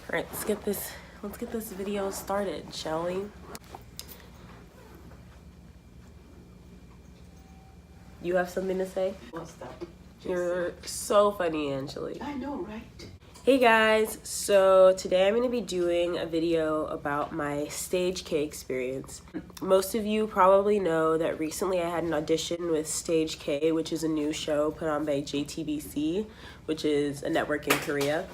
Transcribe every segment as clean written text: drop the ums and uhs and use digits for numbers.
Alright, let's get this video started, shall we? You have something to say? What's that? You're so funny, Angeli. I know, right? Hey guys, so today I'm going to be doing a video about my Stage K experience. Most of you probably know that recently I had an audition with Stage K, which is a new show put on by JTBC, which is a network in Korea.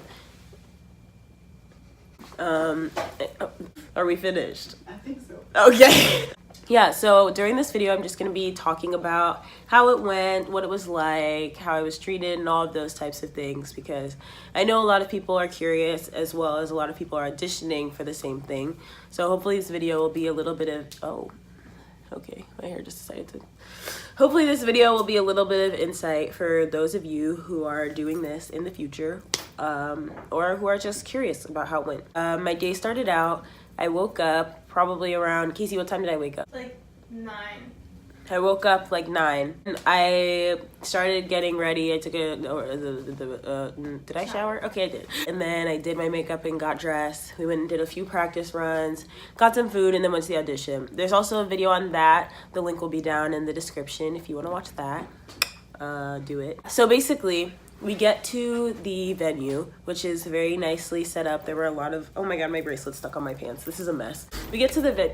Are we finished? I think so. Okay. Yeah, so during this video, I'm just going to be talking about how it went, what it was like, how I was treated, and all of those types of things, because I know a lot of people are curious, as well as a lot of people are auditioning for the same thing. So hopefully this video will be a little bit of, okay, my hair just decided to. Hopefully this video will be a little bit of insight for those of you who are doing this in the future, or who are just curious about how it went. My day started out, I woke up probably around, Casey, what time did I wake up? Like 9. I woke up like 9. I started getting ready. I took did I shower? Okay, I did. And then I did my makeup and got dressed. We went and did a few practice runs, got some food, and then went to the audition. There's also a video on that. The link will be down in the description if you want to watch that. Do it. So basically, we get to the venue, which is very nicely set up. There were a lot of, oh my god, my bracelet's stuck on my pants. This is a mess. We get to the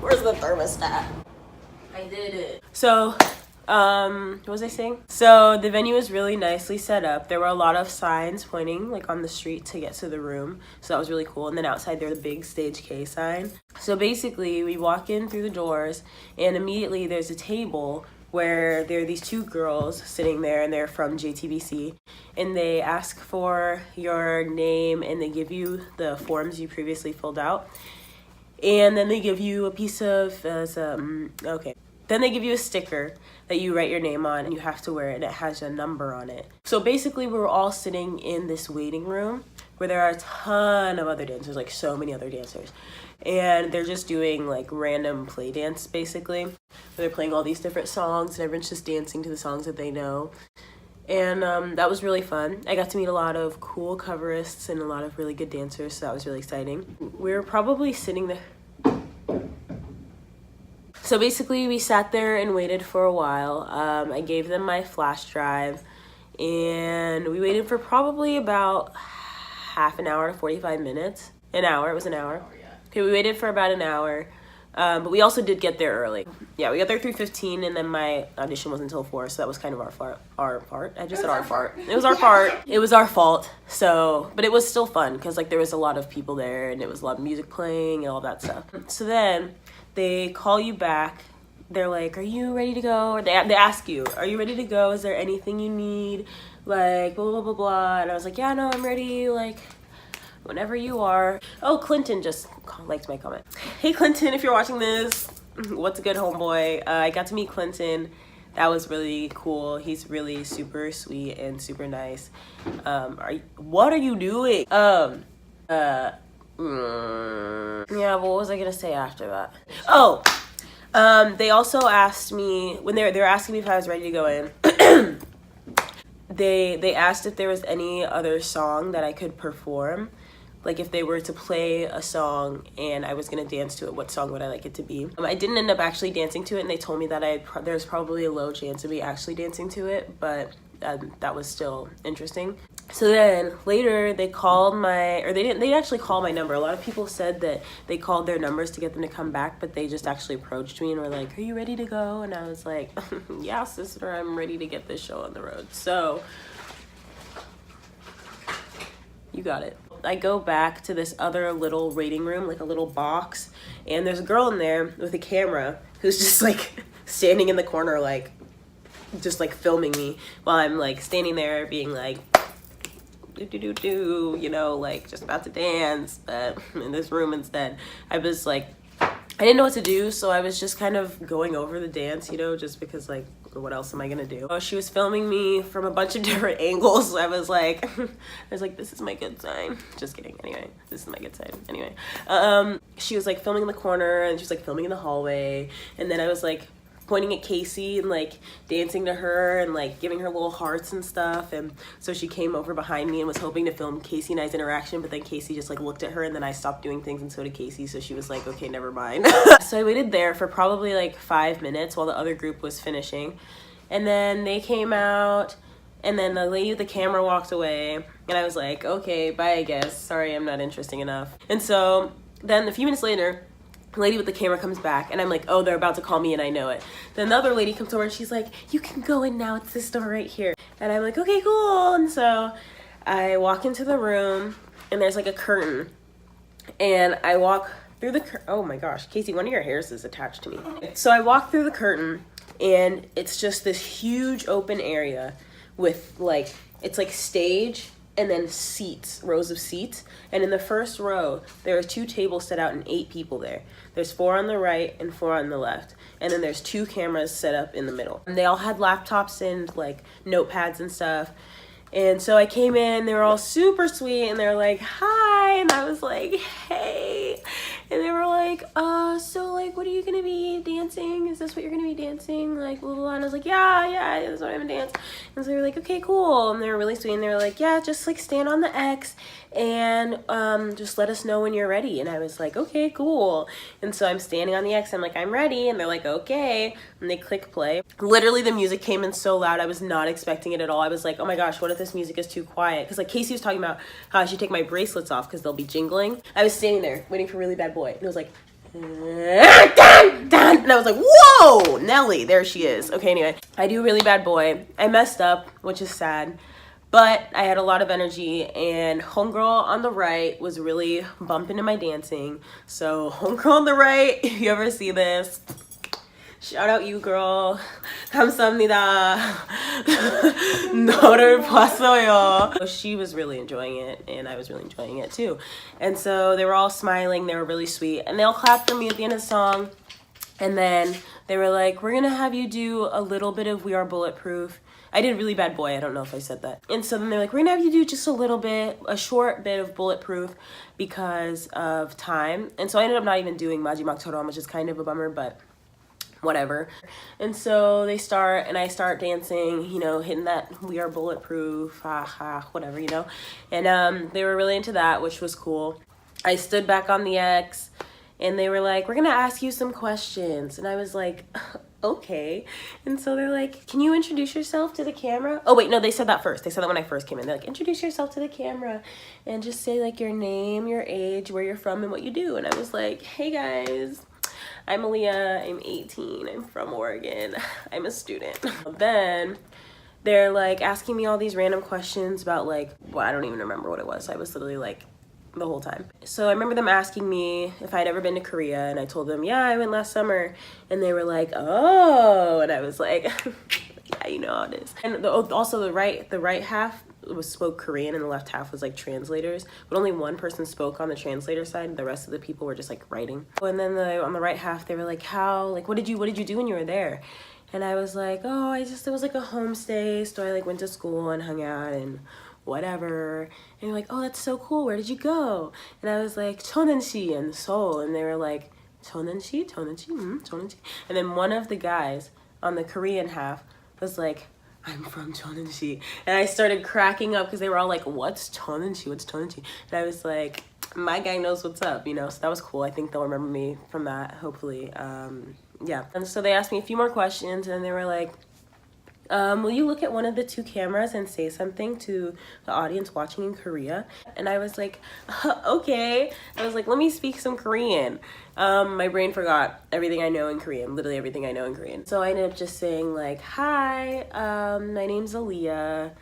Where's the thermostat? I did it. So, what was I saying? So the venue is really nicely set up. There were a lot of signs pointing like on the street to get to the room. So that was really cool. And then outside there, the big Stage K sign. So basically we walk in through the doors and immediately there's a table where there are these two girls sitting there, and they're from JTBC, and they ask for your name and they give you the forms you previously filled out. And then they give you a piece of, then they give you a sticker that you write your name on, and you have to wear it, and it has a number on it. So basically we were all sitting in this waiting room where there are a ton of other dancers, like so many other dancers. And they're just doing like random play dance basically. Where they're playing all these different songs and everyone's just dancing to the songs that they know. And that was really fun. I got to meet a lot of cool coverists and a lot of really good dancers, so that was really exciting. We were probably sitting there. So basically we sat there and waited for a while. I gave them my flash drive and we waited for probably about half an hour to 45 minutes. An hour, it was an hour. Okay, we waited for about an hour. But we also did get there early. Yeah, we got there 3:15, and then my audition was until 4, so that was kind of our part. I just said our part. It was our part. It was our fault. So, but it was still fun because like there was a lot of people there, and it was a lot of music playing and all that stuff. So then they call you back. They're like, "Are you ready to go?" Or they ask you, "Are you ready to go? Is there anything you need?" Like blah blah blah blah. And I was like, "Yeah, no, I'm ready." Like, whenever you are. Oh, Clinton just liked my comment. Hey Clinton, if you're watching this, what's a good homeboy? I got to meet Clinton. That was really cool. He's really super sweet and super nice. What are you doing? Yeah, what was I gonna say after that? Oh, they also asked me, when they were asking me if I was ready to go in, they asked if there was any other song that I could perform. Like if they were to play a song and I was gonna dance to it, what song would I like it to be? I didn't end up actually dancing to it, and they told me that there's probably a low chance of me actually dancing to it, but that was still interesting. So then later they called they didn't actually call my number. A lot of people said that they called their numbers to get them to come back, but they just actually approached me and were like, "Are you ready to go?" And I was like, "Yeah, sister, I'm ready to get this show on the road." So you got it. I go back to this other little waiting room, like a little box, and there's a girl in there with a camera who's just like standing in the corner, like just like filming me while I'm like standing there being like you know, like just about to dance, but in this room instead. I was like, I didn't know what to do, so I was just kind of going over the dance, you know, just because like, what else am I gonna do? Oh, she was filming me from a bunch of different angles. I was like, this is my good sign. Just kidding. Anyway, this is my good sign. Anyway, she was like filming in the corner, and she was like filming in the hallway, and then I was like pointing at Casey and like dancing to her and like giving her little hearts and stuff. And so she came over behind me and was hoping to film Casey and I's interaction, but then Casey just like looked at her and then I stopped doing things and so did Casey, so she was like, okay, never mind. So I waited there for probably like 5 minutes while the other group was finishing, and then they came out and then the lady with the camera walked away and I was like, okay, bye, I guess. Sorry, I'm not interesting enough. And so then a few minutes later, the lady with the camera comes back and I'm like, oh, they're about to call me and I know it. Then the other lady comes over and she's like, you can go in now, it's this door right here. And I'm like, okay, cool. And so I walk into the room and there's like a curtain and I walk through the oh my gosh, Casey, one of your hairs is attached to me. So I walk through the curtain and it's just this huge open area with like, it's like stage and then seats, rows of seats. And in the first row, there are 2 tables set out and 8 people there. There's 4 on the right and 4 on the left. And then there's 2 cameras set up in the middle. And they all had laptops and like notepads and stuff. And so I came in, they were all super sweet and they were like, hi. And I was like, hey. And they were like, so like, what are you gonna be dancing? Is this what you're gonna be dancing? Like, blah, blah, blah. And I was like, yeah, this is what I'm gonna dance. And so they were like, okay, cool. And they were really sweet. And they were like, yeah, just like stand on the X and just let us know when you're ready. And I was like, okay, cool. And so I'm standing on the X. I'm like, I'm ready. And they're like, okay. And they click play. Literally the music came in so loud. I was not expecting it at all. I was like, oh my gosh, what if this music is too quiet? Because like Casey was talking about how I should take my bracelets off because they'll be jingling. I was standing there waiting for Really Bad Boy. And it was like, dun, dun. And I was like, whoa, Nelly, there she is. Okay, anyway, I do Really Bad Boy. I messed up, which is sad. But I had a lot of energy and homegirl on the right was really bumping to my dancing. So homegirl on the right, if you ever see this, shout out you, girl. 감사합니다. 너를 봤어요. She was really enjoying it and I was really enjoying it too. And so they were all smiling, they were really sweet. And they all clapped for me at the end of the song. And then they were like, we're gonna have you do a little bit of We Are Bulletproof. I did Really Bad Boy, I don't know if I said that. And so then they're like, we're gonna have you do just a little bit, a short bit of Bulletproof because of time. And so I ended up not even doing Majimak Toron, which is kind of a bummer, but whatever. And so they start and I start dancing, you know, hitting that We Are Bulletproof, whatever, you know. And they were really into that, which was cool. I stood back on the X and they were like, we're gonna ask you some questions. And I was like, okay. And so they're like, can you introduce yourself to the camera? Oh wait, no, they said that first. They said that when I first came in. They're like, introduce yourself to the camera and just say like your name, your age, where you're from and what you do. And I was like, hey guys, I'm Aaliyah, I'm 18, I'm from Oregon, I'm a student. Then they're like asking me all these random questions about like, well, I don't even remember what it was. I was literally like the whole time. So I remember them asking me if I'd ever been to Korea and I told them, yeah, I went last summer. And they were like, oh, and I was like, yeah, you know how it is. And also the right half spoke Korean and the left half was like translators, but only one person spoke on the translator side. The rest of the people were just like writing. And then on the right half, they were like, how, like, what did you do when you were there? And I was like, oh, it was like a homestay. So I like went to school and hung out and whatever. And they're like, oh, that's so cool. Where did you go? And I was like, Cheonensi in Seoul. And they were like, Cheonensi? Cheonensi? And then one of the guys on the Korean half was like, I'm from Cheonensi. And I started cracking up because they were all like, what's Cheonensi? What's Cheonensi? And I was like, my guy knows what's up, you know? So that was cool. I think they'll remember me from that, hopefully. Yeah. And so they asked me a few more questions and they were like, will you look at one of the 2 cameras and say something to the audience watching in Korea? And I was like, okay. I was like, let me speak some Korean. My brain forgot everything I know in Korean, literally everything I know in Korean. So I ended up just saying like, hi, my name's Aaliyah.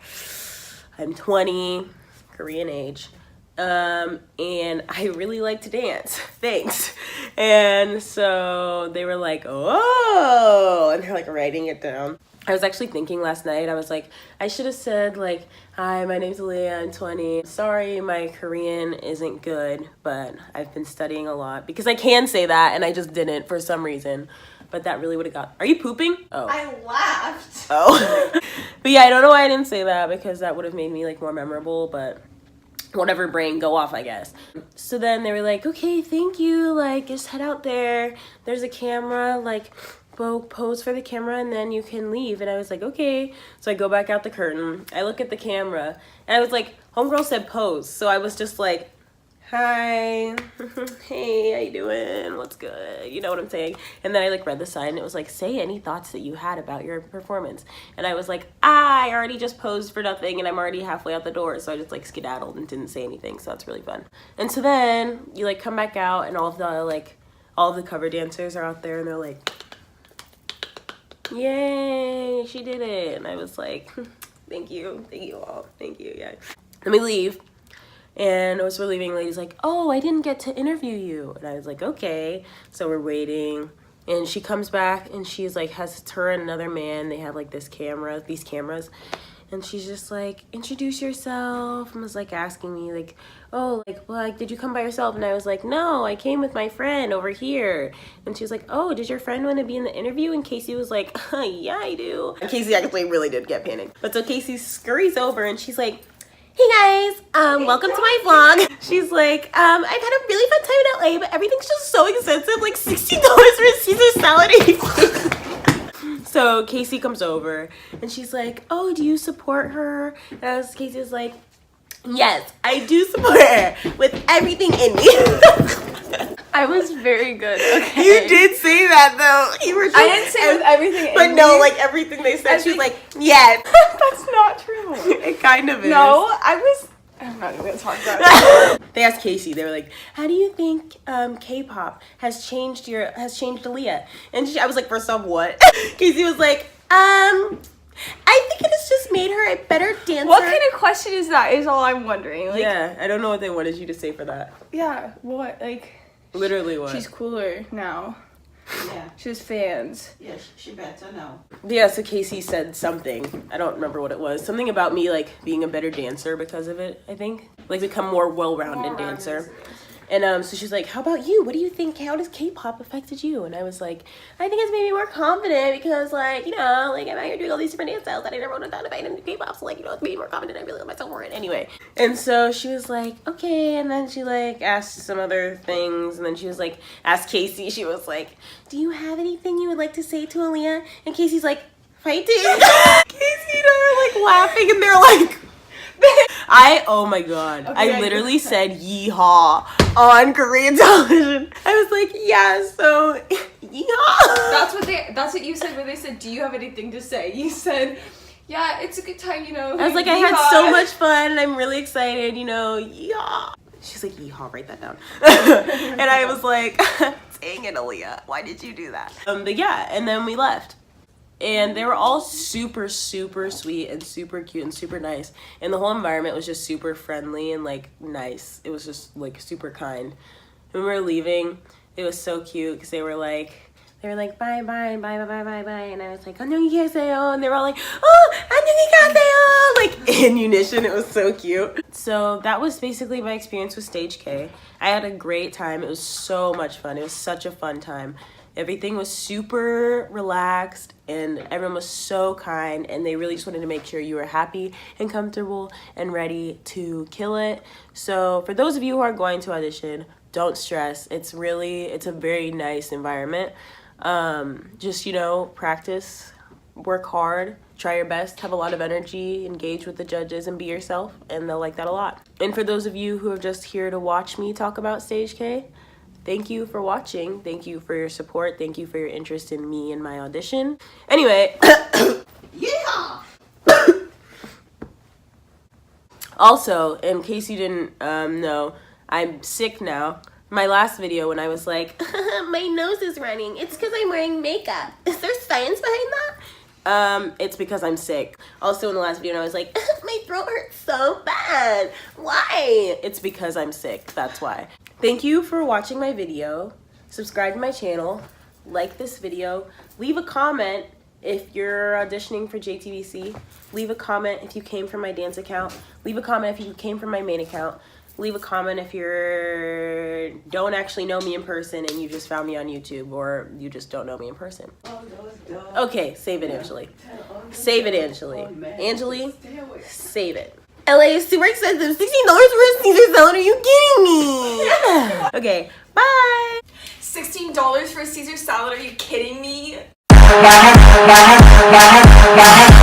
I'm 20, Korean age. And I really like to dance. Thanks. And so they were like, oh, and they're like writing it down. I was actually thinking last night, I was like, I should have said like, hi, my name's Aaliyah, I'm 20. Sorry, my Korean isn't good, but I've been studying a lot because I can say that and I just didn't for some reason. But that really would have got, are you pooping? Oh. I laughed. Oh. But yeah, I don't know why I didn't say that because that would have made me like more memorable, but whatever, brain, go off, I guess. So then they were like, okay, thank you, like just head out there, there's a camera, like pose for the camera and then you can leave. And I was like, okay. So I go back out the curtain. I look at the camera and I was like, homegirl said pose. So I was just like, hi, hey, how you doing? What's good? You know what I'm saying? And then I like read the sign and it was like, say any thoughts that you had about your performance. And I was like, I already just posed for nothing and I'm already halfway out the door. So I just like skedaddled and didn't say anything. So that's really fun. And so then you like come back out and all of the cover dancers are out there and they're like, yay, she did it. And I was like, thank you all, thank you, yeah. Then we leave, and as we're leaving, lady's like, oh, I didn't get to interview you. And I was like, okay. So we're waiting, and she comes back, and she's like, has her and another man, they have like these cameras, and she's just like, introduce yourself, and was like asking me like, oh, like, did you come by yourself? And I was like, no, I came with my friend over here. And she was like, oh, does your friend want to be in the interview? And Casey was like, yeah, I do. And Casey actually really did get panicked. But so Casey scurries over and she's like, hey guys, welcome to my vlog. She's like, I've had a really fun time in LA, but everything's just so expensive, like $16 for a Caesar salad. So Casey comes over and she's like, oh, do you support her? And Casey was like, yes, I do support her with everything in me. I was very good, okay? You did say that though. You were just, I didn't say with everything in but me. no, like everything they said, she was like, yes. That's not true. It kind of is. No, I'm not even gonna talk about it. They asked Casey, they were like, how do you think K-pop has changed Aaliyah? And I was like, for some what? Casey was like, I think it has just made her a better dancer. What kind of question is that, is all I'm wondering. Like, yeah, I don't know what they wanted you to say for that. Yeah, what? Like, literally what? she's cooler now. Yeah. She has fans. Yeah, she better now. Yeah, so Casey said something. I don't remember what it was. Something about me, like, being a better dancer because of it, I think. Like, become more well-rounded dancer. And so she's like, how about you? What do you think? How does K-pop affected you? And I was like, I think it's made me more confident because, like, you know, like, I'm out here doing all these different dance styles that I never would have done if I didn't do K-pop. So, like, you know, it's made me more confident. I really love myself more. And anyway. And so she was like, okay. And then she, like, asked some other things. And then she was like, asked Casey. She was like, do you have anything you would like to say to Aaliyah? And Casey's like, fighting. Casey and I are, like, laughing. And they're like... oh my god, okay, I literally said yeehaw on Korean television. I was like, yeah, so yeehaw. That's what you said when they said, do you have anything to say? You said, yeah, it's a good time, you know. I was like, I had so much fun and I'm really excited, you know, yeehaw. She's like, yeehaw, write that down. And I was like, dang it, Aaliyah, why did you do that? But yeah, and then we left. And they were all super, super sweet and super cute and super nice. And the whole environment was just super friendly and, like, nice. It was just, like, super kind. When we were leaving, it was so cute because they were like, bye, bye, bye, bye, bye, bye, bye. And I was like, 안녕히계세요. And they were all like, oh, 안녕히가세요. Like, in unison. It was so cute. So that was basically my experience with Stage K. I had a great time. It was so much fun. It was such a fun time. Everything was super relaxed and everyone was so kind and they really just wanted to make sure you were happy and comfortable and ready to kill it. So for those of you who are going to audition, don't stress. It's a very nice environment. Just, you know, practice, work hard, try your best, have a lot of energy, engage with the judges and be yourself, and they'll like that a lot. And for those of you who are just here to watch me talk about Stage K, thank you for watching. Thank you for your support. Thank you for your interest in me and my audition. Anyway. Yeah. Also, in case you didn't know, I'm sick now. My last video when I was like, my nose is running. It's because I'm wearing makeup. Is there science behind that? It's because I'm sick. Also in the last video when I was like, my throat hurts so bad. Why? It's because I'm sick. That's why. Thank you for watching my video. Subscribe to my channel. Like this video. Leave a comment if you're auditioning for JTBC. Leave a comment if you came from my dance account. Leave a comment if you came from my main account. Leave a comment if you don't actually know me in person and you just found me on YouTube or you just don't know me in person. Okay, save it, Angeli. Save it, Angeli. Angeli, save it. LA is super expensive. $16 for a Caesar salad. Are you kidding me? Okay, bye. $16 for a Caesar salad? Are you kidding me? hehe, hehe, hehe.